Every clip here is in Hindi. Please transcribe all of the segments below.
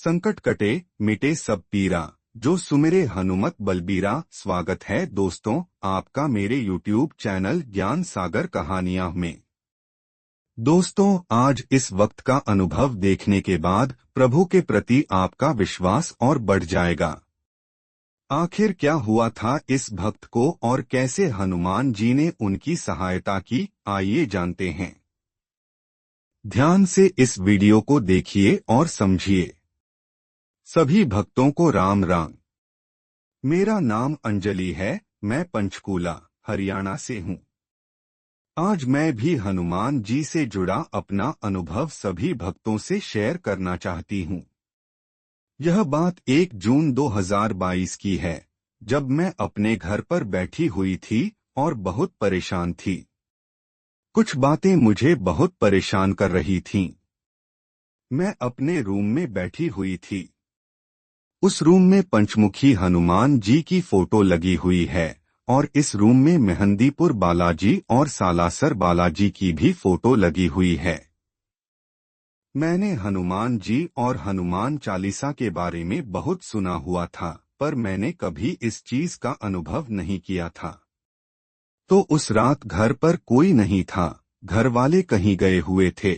संकट कटे मिटे सब पीरा, जो सुमिरे हनुमत बलबीरा। स्वागत है दोस्तों आपका मेरे YouTube चैनल ज्ञान सागर कहानियां में। दोस्तों, आज इस वक्त का अनुभव देखने के बाद प्रभु के प्रति आपका विश्वास और बढ़ जाएगा। आखिर क्या हुआ था इस भक्त को और कैसे हनुमान जी ने उनकी सहायता की, आइए जानते हैं। ध्यान से इस वीडियो को देखिए और समझिए। सभी भक्तों को राम राम। मेरा नाम अंजलि है, मैं पंचकूला, हरियाणा से हूँ। आज मैं भी हनुमान जी से जुड़ा अपना अनुभव सभी भक्तों से शेयर करना चाहती हूँ। यह बात 1 जून 2022 की है, जब मैं अपने घर पर बैठी हुई थी और बहुत परेशान थी। कुछ बातें मुझे बहुत परेशान कर रही थीं। मैं अपने रूम में बैठी हुई थी। उस रूम में पंचमुखी हनुमान जी की फोटो लगी हुई है और इस रूम में मेहंदीपुर बालाजी और सालासर बालाजी की भी फोटो लगी हुई है। मैंने हनुमान जी और हनुमान चालीसा के बारे में बहुत सुना हुआ था, पर मैंने कभी इस चीज का अनुभव नहीं किया था। तो उस रात घर पर कोई नहीं था, घर वाले कहीं गए हुए थे।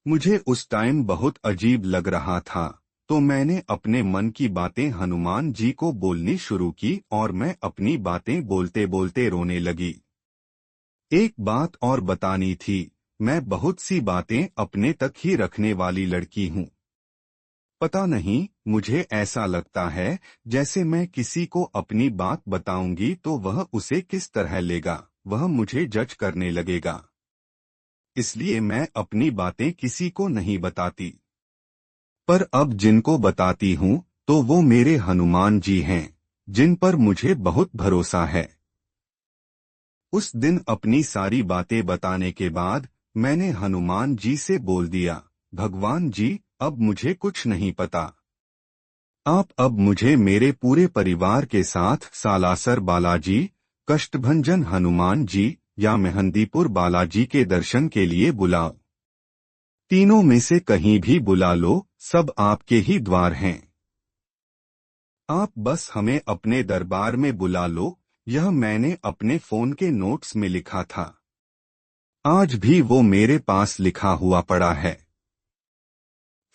मुझे उस टाइम बहुत अजीब लग रहा था, तो मैंने अपने मन की बातें हनुमान जी को बोलनी शुरू की और मैं अपनी बातें बोलते बोलते रोने लगी। एक बात और बतानी थी, मैं बहुत सी बातें अपने तक ही रखने वाली लड़की हूँ। पता नहीं, मुझे ऐसा लगता है जैसे मैं किसी को अपनी बात बताऊंगी तो वह उसे किस तरह लेगा, वह मुझे जज करने लगेगा। इसलिए मैं अपनी बातें किसी को नहीं बताती। पर अब जिनको बताती हूँ तो वो मेरे हनुमान जी हैं, जिन पर मुझे बहुत भरोसा है। उस दिन अपनी सारी बातें बताने के बाद मैंने हनुमान जी से बोल दिया, भगवान जी, अब मुझे कुछ नहीं पता। आप अब मुझे मेरे पूरे परिवार के साथ सालासर बालाजी, कष्टभंजन हनुमान जी या मेहंदीपुर बालाजी के दर्शन के लिए बुलाओ। तीनों में से कहीं भी बुला लो, सब आपके ही द्वार हैं। आप बस हमें अपने दरबार में बुला लो, यह मैंने अपने फोन के नोट्स में लिखा था। आज भी वो मेरे पास लिखा हुआ पड़ा है।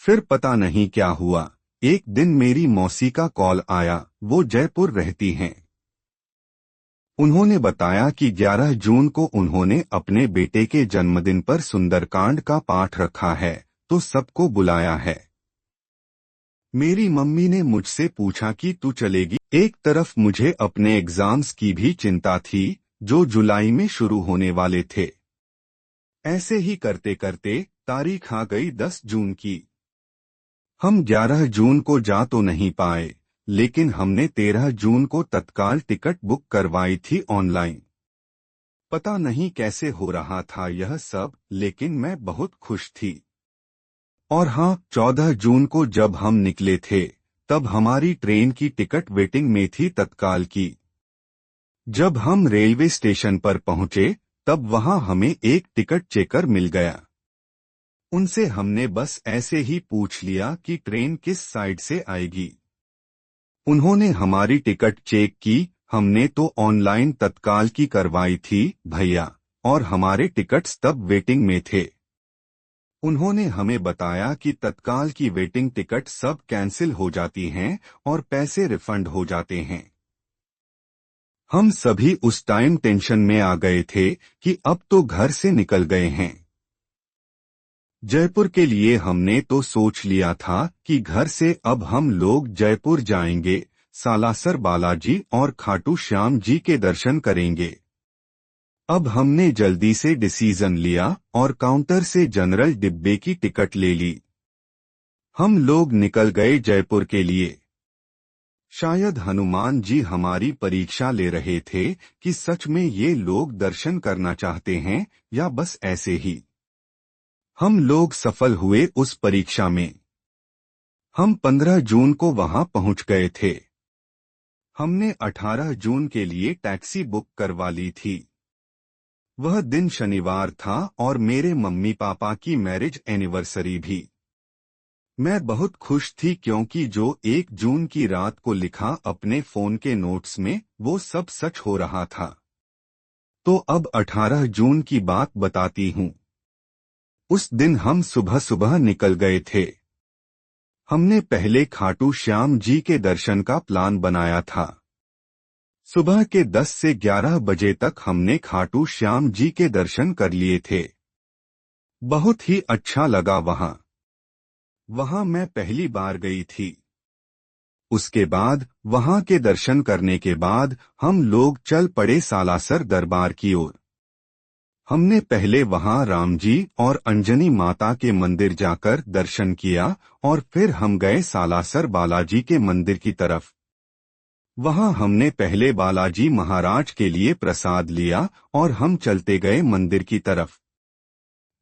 फिर पता नहीं क्या हुआ, एक दिन मेरी मौसी का कॉल आया, वो जयपुर रहती हैं। उन्होंने बताया कि 11 जून को उन्होंने अपने बेटे के जन्मदिन पर सुंदरकांड का पाठ रखा है, तो सबको बुलाया है। मेरी मम्मी ने मुझसे पूछा कि तू चलेगी। एक तरफ मुझे अपने एग्जाम्स की भी चिंता थी, जो जुलाई में शुरू होने वाले थे। ऐसे ही करते करते तारीख आ गई 10 जून की। हम 11 जून को जा तो नहीं पाए, लेकिन हमने 13 जून को तत्काल टिकट बुक करवाई थी ऑनलाइन। पता नहीं कैसे हो रहा था यह सब, लेकिन मैं बहुत खुश थी। और हाँ, 14 जून को जब हम निकले थे, तब हमारी ट्रेन की टिकट वेटिंग में थी तत्काल की। जब हम रेलवे स्टेशन पर पहुंचे, तब वहां हमें एक टिकट चेकर मिल गया। उनसे हमने बस ऐसे ही पूछ लिया कि ट्रेन किस साइड से आएगी। उन्होंने हमारी टिकट चेक की, हमने तो ऑनलाइन तत्काल की करवाई थी भैया, और हमारे टिकट्स तब वेटिंग में थे। उन्होंने हमें बताया कि तत्काल की वेटिंग टिकट सब कैंसिल हो जाती हैं और पैसे रिफंड हो जाते हैं। हम सभी उस टाइम टेंशन में आ गए थे कि अब तो घर से निकल गए हैं। जयपुर के लिए हमने तो सोच लिया था कि घर से अब हम लोग जयपुर जाएंगे, सालासर बालाजी और खाटू श्याम जी के दर्शन करेंगे। अब हमने जल्दी से डिसीजन लिया और काउंटर से जनरल डिब्बे की टिकट ले ली। हम लोग निकल गए जयपुर के लिए। शायद हनुमान जी हमारी परीक्षा ले रहे थे कि सच में ये लोग दर्शन करना चाहते हैं या बस ऐसे ही। हम लोग सफल हुए उस परीक्षा में। हम 15 जून को वहां पहुंच गए थे। हमने 18 जून के लिए टैक्सी बुक करवा ली थी। वह दिन शनिवार था और मेरे मम्मी पापा की मैरिज एनिवर्सरी भी। मैं बहुत खुश थी क्योंकि जो 1 जून की रात को लिखा अपने फोन के नोट्स में वो सब सच हो रहा था। तो अब 18 जून की बात बताती हूँ। उस दिन हम सुबह सुबह निकल गए थे। हमने पहले खाटू श्याम जी के दर्शन का प्लान बनाया था। सुबह के 10 से 11 बजे तक हमने खाटू श्याम जी के दर्शन कर लिए थे। बहुत ही अच्छा लगा वहां मैं पहली बार गई थी। उसके बाद वहां के दर्शन करने के बाद हम लोग चल पड़े सालासर दरबार की ओर। हमने पहले वहां राम जी और अंजनी माता के मंदिर जाकर दर्शन किया और फिर हम गए सालासर बालाजी के मंदिर की तरफ। वहां हमने पहले बालाजी महाराज के लिए प्रसाद लिया और हम चलते गए मंदिर की तरफ।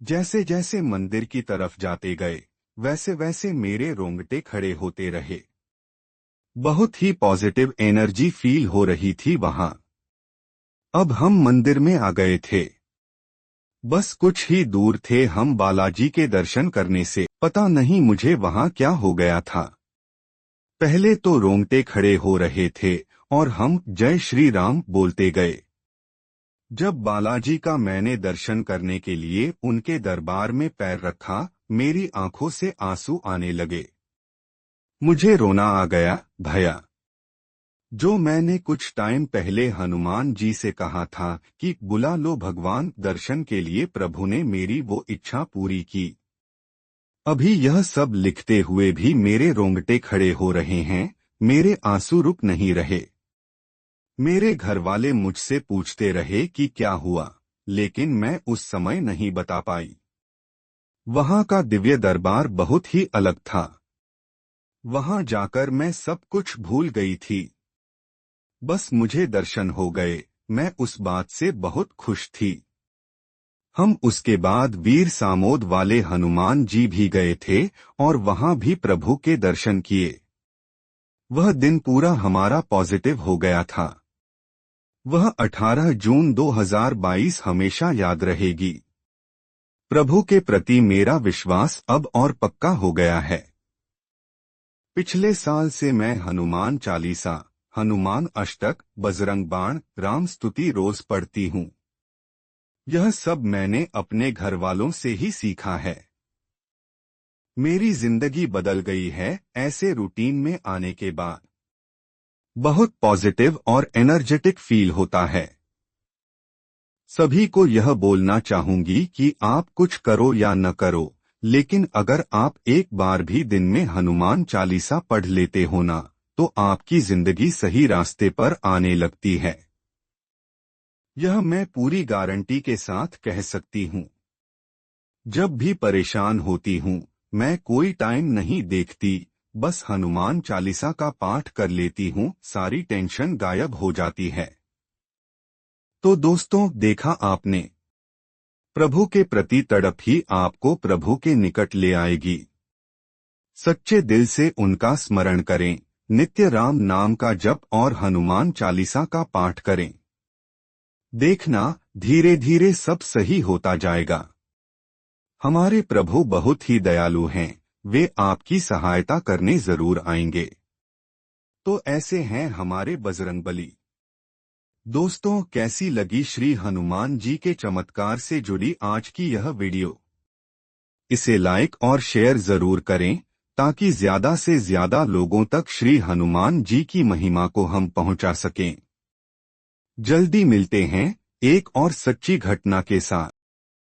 जैसे जैसे मंदिर की तरफ जाते गए वैसे वैसे मेरे रोंगटे खड़े होते रहे। बहुत ही पॉजिटिव एनर्जी फील हो रही थी वहां। अब हम मंदिर में आ गए थे। बस कुछ ही दूर थे हम बालाजी के दर्शन करने से। पता नहीं मुझे वहां क्या हो गया था। पहले तो रोंगटे खड़े हो रहे थे और हम जय श्री राम बोलते गए। जब बालाजी का मैंने दर्शन करने के लिए उनके दरबार में पैर रखा, मेरी आंखों से आंसू आने लगे। मुझे रोना आ गया। भैया, जो मैंने कुछ टाइम पहले हनुमान जी से कहा था कि बुला लो भगवान दर्शन के लिए, प्रभु ने मेरी वो इच्छा पूरी की। अभी यह सब लिखते हुए भी मेरे रोंगटे खड़े हो रहे हैं, मेरे आंसू रुक नहीं रहे। मेरे घरवाले मुझसे पूछते रहे कि क्या हुआ, लेकिन मैं उस समय नहीं बता पाई। वहां का दिव्य दरबार बहुत ही अलग था। वहां जाकर मैं सब कुछ भूल गई थी। बस मुझे दर्शन हो गए, मैं उस बात से बहुत खुश थी। हम उसके बाद वीर सामोद वाले हनुमान जी भी गए थे और वहां भी प्रभु के दर्शन किए। वह दिन पूरा हमारा पॉजिटिव हो गया था। वह 18 जून 2022 हमेशा याद रहेगी। प्रभु के प्रति मेरा विश्वास अब और पक्का हो गया है। पिछले साल से मैं हनुमान चालीसा, हनुमान अष्टक, बजरंग बाण, राम स्तुति रोज पढ़ती हूँ। यह सब मैंने अपने घर वालों से ही सीखा है। मेरी जिंदगी बदल गई है ऐसे रूटीन में आने के बाद। बहुत पॉजिटिव और एनर्जेटिक फील होता है। सभी को यह बोलना चाहूंगी कि आप कुछ करो या न करो, लेकिन अगर आप एक बार भी दिन में हनुमान चालीसा पढ़ लेते हो ना, तो आपकी जिंदगी सही रास्ते पर आने लगती है। यह मैं पूरी गारंटी के साथ कह सकती हूँ। जब भी परेशान होती हूँ, मैं कोई टाइम नहीं देखती, बस हनुमान चालीसा का पाठ कर लेती हूँ, सारी टेंशन गायब हो जाती है। तो दोस्तों, देखा आपने, प्रभु के प्रति तड़प ही आपको प्रभु के निकट ले आएगी। सच्चे दिल से उनका स्मरण करें, नित्य राम नाम का जप और हनुमान चालीसा का पाठ करें। देखना, धीरे धीरे सब सही होता जाएगा। हमारे प्रभु बहुत ही दयालु हैं, वे आपकी सहायता करने जरूर आएंगे। तो ऐसे हैं हमारे बजरंगबली। दोस्तों, कैसी लगी श्री हनुमान जी के चमत्कार से जुड़ी आज की यह वीडियो? इसे लाइक और शेयर जरूर करें ताकि ज्यादा से ज्यादा लोगों तक श्री हनुमान जी की महिमा को हम पहुंचा सकें। जल्दी मिलते हैं एक और सच्ची घटना के साथ।